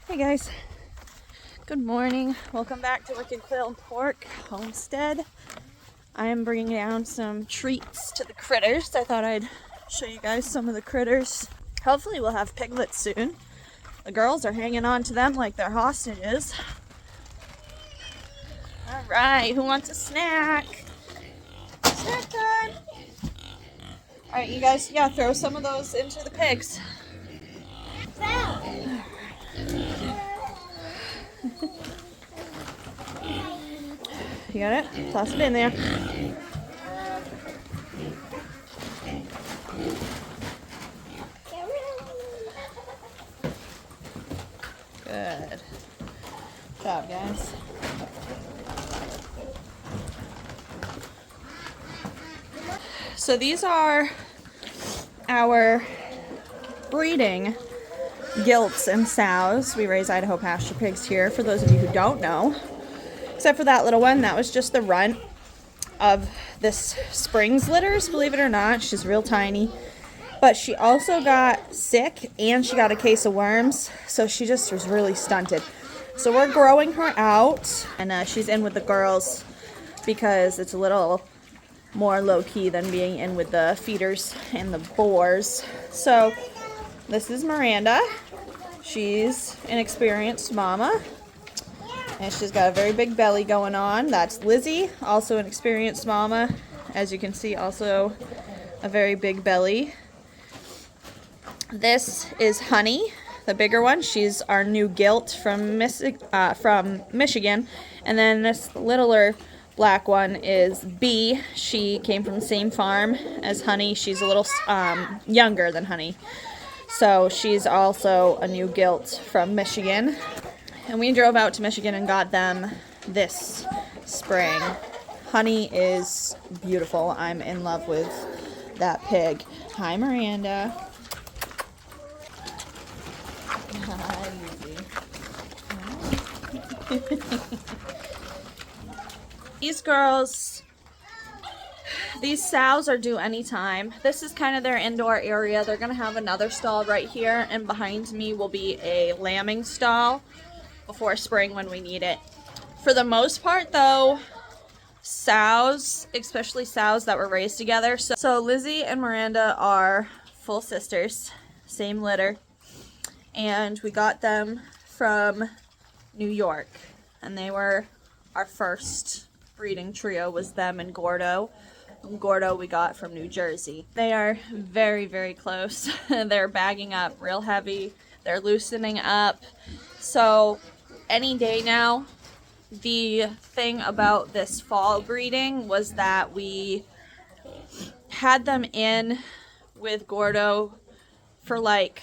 Hey guys, good morning. Welcome back to Wicked Quill and Pork Homestead. I am bringing down some treats to the critters. I thought I'd show you guys some of the critters. Hopefully we'll have piglets soon. The girls are hanging on to them like they're hostages. Alright, who wants a snack? Snack time! Alright, you guys, throw some of those into the pigs. You got it? Toss it in there. Good job, guys. So these are our breeding gilts and sows. We raise Idaho pasture pigs here, for those of you who don't know. Except for that little one, that was just the runt of this Springs litters, believe it or not. She's real tiny. But she also got sick and she got a case of worms, so she just was really stunted. So we're growing her out, and she's in with the girls because it's a little more low-key than being in with the feeders and the boars. So this is Miranda. She's an experienced mama. And she's got a very big belly going on. That's Lizzie, also an experienced mama. As you can see, also a very big belly. This is Honey, the bigger one. She's our new gilt from Michigan. And then this littler black one is Bee. She came from the same farm as Honey. She's a little younger than Honey. So she's also a new gilt from Michigan. And we drove out to Michigan and got them this spring. Honey is beautiful. I'm in love with that pig. Hi, Miranda. Hi, Lizzie. These girls, these sows are due anytime. This is kind of their indoor area. They're going to have another stall right here, and behind me will be a lambing stall before spring when we need it. For the most part though, sows, especially sows that were raised together. So Lizzie and Miranda are full sisters, same litter. And we got them from New York. And they were our first breeding trio, was them and Gordo. And Gordo we got from New Jersey. They are very, very close. They're bagging up real heavy. They're loosening up. So any day now. The thing about this fall breeding was that we had them in with Gordo for like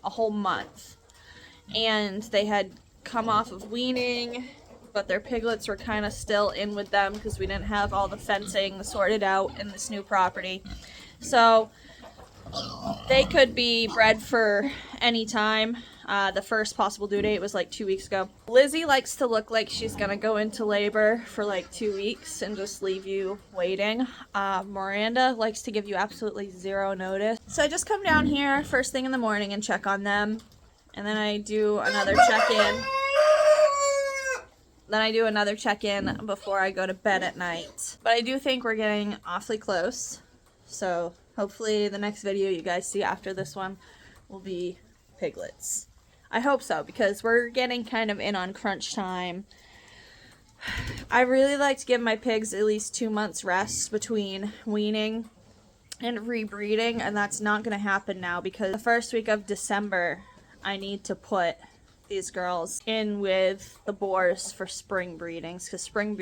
a whole month, and they had come off of weaning, but their piglets were kind of still in with them because we didn't have all the fencing sorted out in this new property. So they could be bred for any time. The first possible due date was like 2 weeks ago. Lizzie likes to look like she's gonna go into labor for like 2 weeks and just leave you waiting. Miranda likes to give you absolutely zero notice. So I just come down here first thing in the morning and check on them. And then I do another check-in. Then I do another check-in before I go to bed at night. But I do think we're getting awfully close. So hopefully the next video you guys see after this one will be piglets. I hope so, because we're getting kind of in on crunch time. I really like to give my pigs at least 2 months rest between weaning and rebreeding, and that's not going to happen now because the first week of December I need to put these girls in with the boars for spring breedings, because spring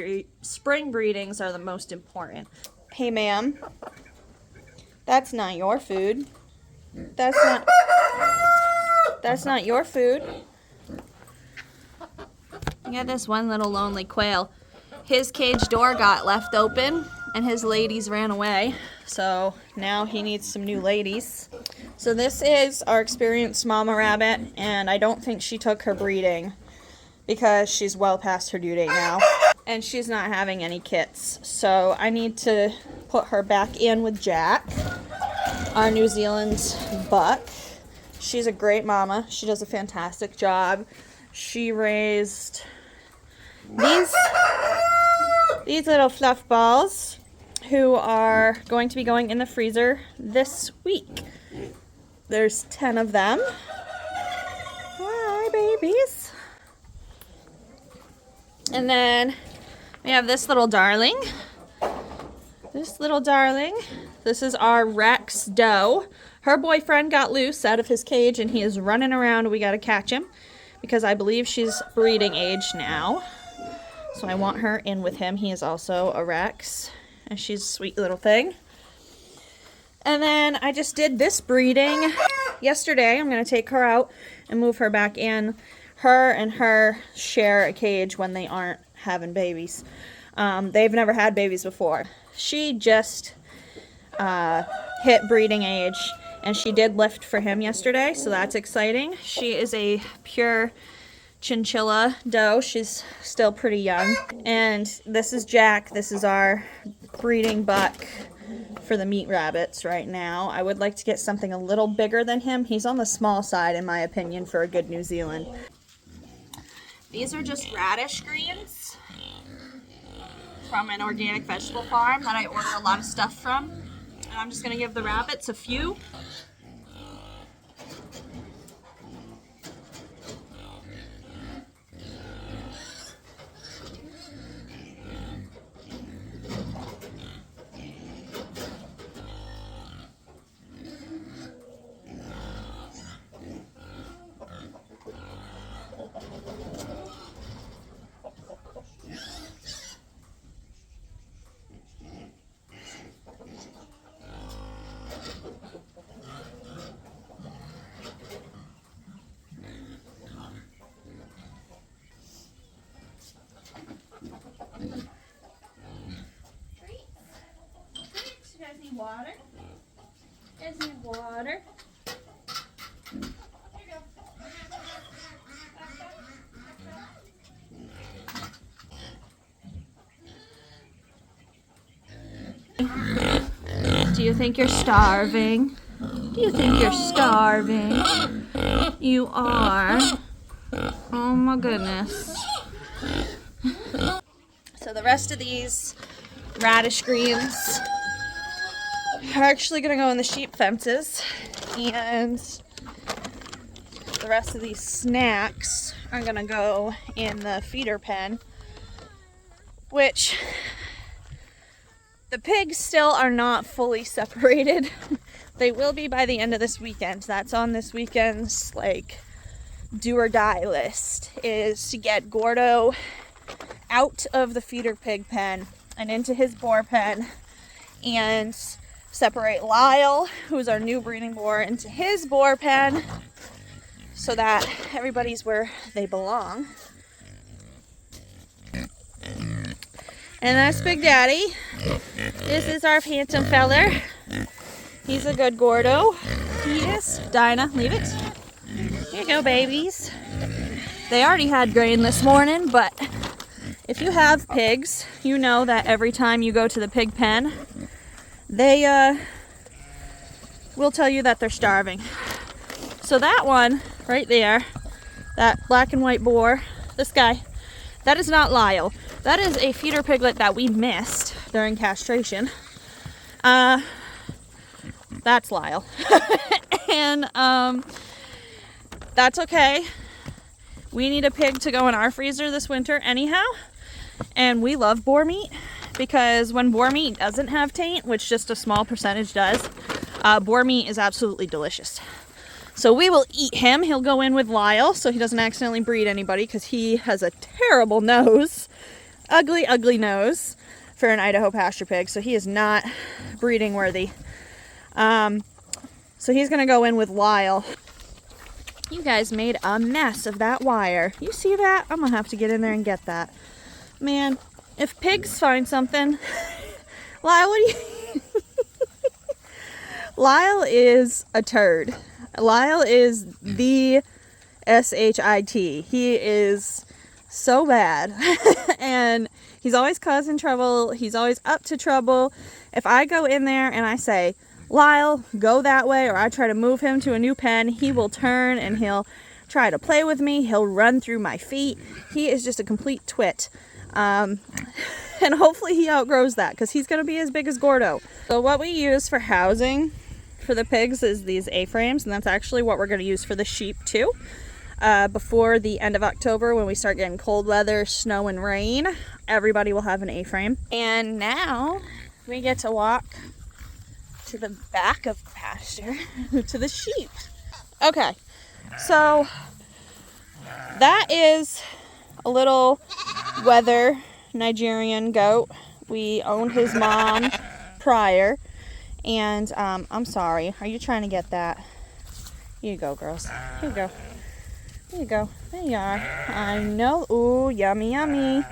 breedings are the most important. Hey ma'am, that's not your food. That's not your food. You got this one little lonely quail. His cage door got left open and his ladies ran away. So now he needs some new ladies. So this is our experienced mama rabbit, and I don't think she took her breeding because she's well past her due date now. And she's not having any kits. So I need to put her back in with Jack, our New Zealand buck. She's a great mama. She does a fantastic job. She raised these little fluff balls who are going to be going in the freezer this week. There's 10 of them. Hi, babies. And then we have this little darling. This little darling. This is our Rex doe. Her boyfriend got loose out of his cage and he is running around. We got to catch him because I believe she's breeding age now. So I want her in with him. He is also a Rex and she's a sweet little thing. And then I just did this breeding yesterday. I'm going to take her out and move her back in. Her and her share a cage when they aren't having babies. They've never had babies before. She just hit breeding age and she did lift for him yesterday, so that's exciting. She is a pure chinchilla doe. She's still pretty young. And this is Jack. This is our breeding buck for the meat rabbits right now. I would like to get something a little bigger than him. He's on the small side in my opinion for a good New Zealand. These are just radish greens from an organic vegetable farm that I order a lot of stuff from. And I'm just going to give the rabbits a few. Water. There's your water. Do you think you're starving? Do you think you're starving? You are. Oh my goodness. So the rest of these radish greens are actually going to go in the sheep fences, and the rest of these snacks are going to go in the feeder pen, which the pigs still are not fully separated. They will be by the end of this weekend. That's on this weekend's like do or die list, is to get Gordo out of the feeder pig pen and into his boar pen, and separate Lyle, who's our new breeding boar, into his boar pen so that everybody's where they belong. And that's Big Daddy. This is our phantom feller. He's a good Gordo. He is. Dinah, leave it. Here you go, babies. They already had grain this morning, but if you have pigs, you know that every time you go to the pig pen, they will tell you that they're starving. So that one right there, that black and white boar, this guy, that is not Lyle. That is a feeder piglet that we missed during castration. That's Lyle. And that's okay. We need a pig to go in our freezer this winter anyhow. And we love boar meat, because when boar meat doesn't have taint, which just a small percentage does, boar meat is absolutely delicious. So we will eat him. He'll go in with Lyle so he doesn't accidentally breed anybody, because he has a terrible nose. Ugly, ugly nose for an Idaho pasture pig. So he is not breeding worthy. So he's going to go in with Lyle. You guys made a mess of that wire. You see that? I'm going to have to get in there and get that. Man, if pigs find something, Lyle, what do you... Lyle is a turd. Lyle is the S-H-I-T. He is so bad. And he's always causing trouble. He's always up to trouble. If I go in there and I say, Lyle go that way, or I try to move him to a new pen, he will turn and he'll try to play with me. He'll run through my feet. He is just a complete twit. And hopefully he outgrows that, because he's going to be as big as Gordo. So what we use for housing for the pigs is these A-frames, and that's actually what we're going to use for the sheep too. Before the end of October, when we start getting cold weather, snow and rain, everybody will have an A-frame. And now we get to walk to the back of the pasture to the sheep. Okay, so that is a little weather Nigerian goat. We owned his mom prior, and I'm sorry, are you trying to get that? Here you go, girls. Here you go. There you go. There you are. I know. Ooh, yummy, yummy.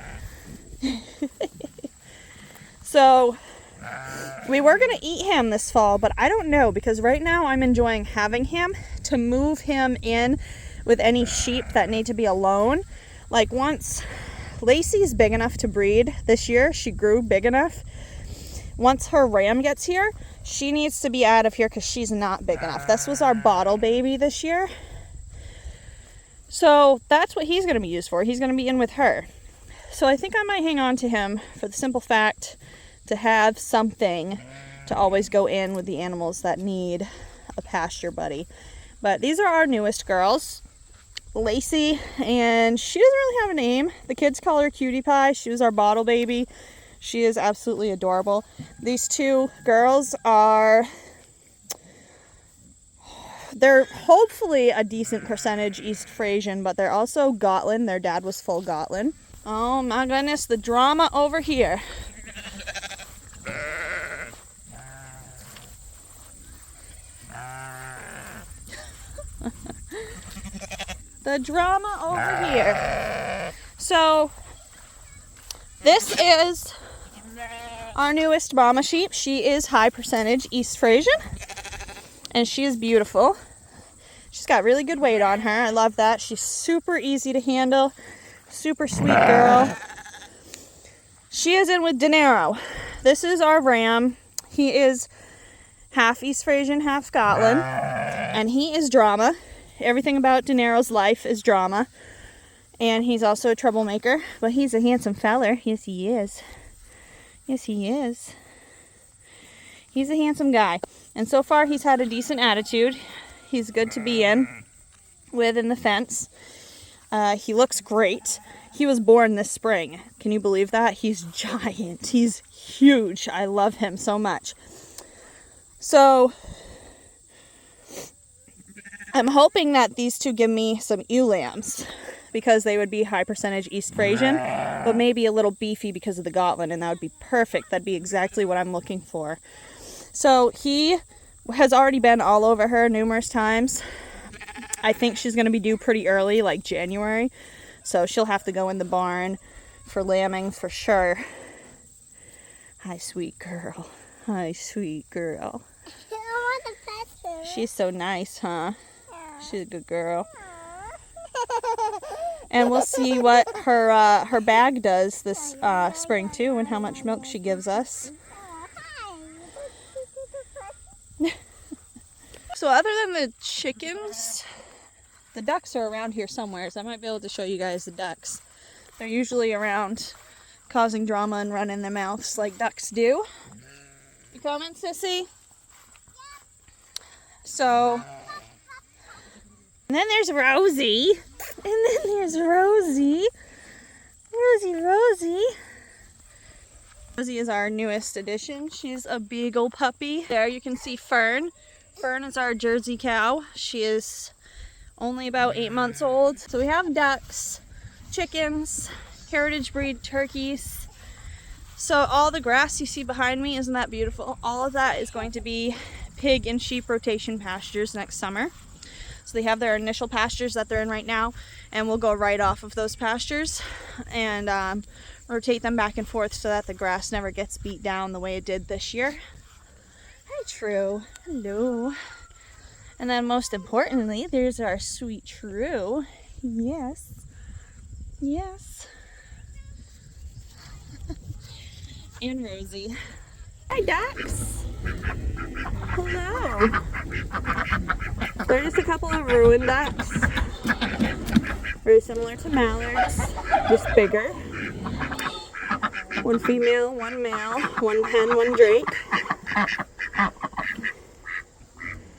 So we were going to eat him this fall, but I don't know, because right now I'm enjoying having him to move him in with any sheep that need to be alone. Like, once Lacey's big enough to breed this year, she grew big enough. Once her ram gets here, she needs to be out of here because she's not big enough. This was our bottle baby this year. So that's what he's going to be used for. He's going to be in with her. So I think I might hang on to him for the simple fact to have something to always go in with the animals that need a pasture buddy. But these are our newest girls, Lacey, and she doesn't really have a name. The kids call her Cutie Pie. She was our bottle baby. She is absolutely adorable. These two girls they're hopefully a decent percentage East Frisian, but they're also Gotland. Their dad was full Gotland. Oh my goodness, the drama over here. The drama over here. So this is our newest mama sheep. She is high percentage East Frisian, and she is beautiful. She's got really good weight on her. I love that. She's super easy to handle. Super sweet girl. She is in with Dinero. This is our ram. He is half East Frisian, half Scotland, and he is drama. Everything about Dinero's life is drama, and he's also a troublemaker, but he's a handsome feller. Yes, he is. Yes, he is. He's a handsome guy, and so far he's had a decent attitude. He's good to be in the fence. He looks great. He was born this spring. Can you believe that? He's giant. He's huge. I love him so much. So I'm hoping that these two give me some ewe lambs, because they would be high percentage East Frisian, but maybe a little beefy because of the Gotland, and that would be perfect. That'd be exactly what I'm looking for. So he has already been all over her numerous times. I think she's going to be due pretty early, like January. So she'll have to go in the barn for lambing for sure. Hi, sweet girl. Hi, sweet girl. I want to pet her. She's so nice, huh? She's a good girl. And we'll see what her bag does this spring too, and how much milk she gives us. So other than the chickens, the ducks are around here somewhere, so I might be able to show you guys the ducks. They're usually around causing drama and running their mouths like ducks do. You coming, sissy? So, and then there's Rosie. And then there's Rosie. Rosie. Rosie is our newest addition. She's a beagle puppy. There you can see Fern. Fern is our Jersey cow. She is only about 8 months old. So we have ducks, chickens, heritage breed turkeys. So all the grass you see behind me, isn't that beautiful? All of that is going to be pig and sheep rotation pastures next summer. So they have their initial pastures that they're in right now, and we'll go right off of those pastures and rotate them back and forth so that the grass never gets beat down the way it did this year. Hi, True. Hello. And then most importantly, there's our sweet True. Yes. Yes. And Rosie. Hi, ducks. Hello, They're just a couple of ruined ducks. Very similar to mallards, just bigger. One female, one male, one hen, one drake.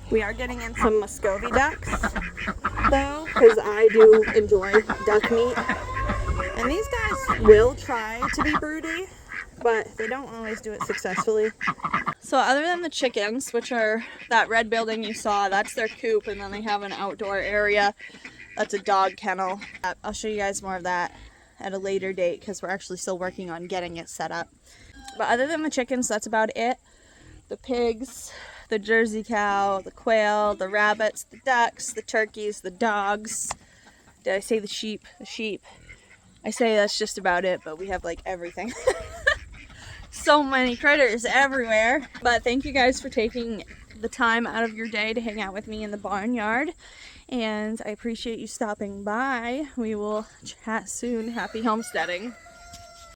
We are getting in some Muscovy ducks, though, because I do enjoy duck meat. And these guys will try to be broody, but they don't always do it successfully. So other than the chickens, which are that red building you saw, that's their coop, and then they have an outdoor area. That's a dog kennel. I'll show you guys more of that at a later date because we're actually still working on getting it set up. But other than the chickens, that's about it. The pigs, the Jersey cow, the quail, the rabbits, the ducks, the turkeys, the dogs. Did I say the sheep? The sheep. I say that's just about it, but we have like everything. So many critters everywhere. But thank you guys for taking the time out of your day to hang out with me in the barnyard. And I appreciate you stopping by. We will chat soon. Happy homesteading.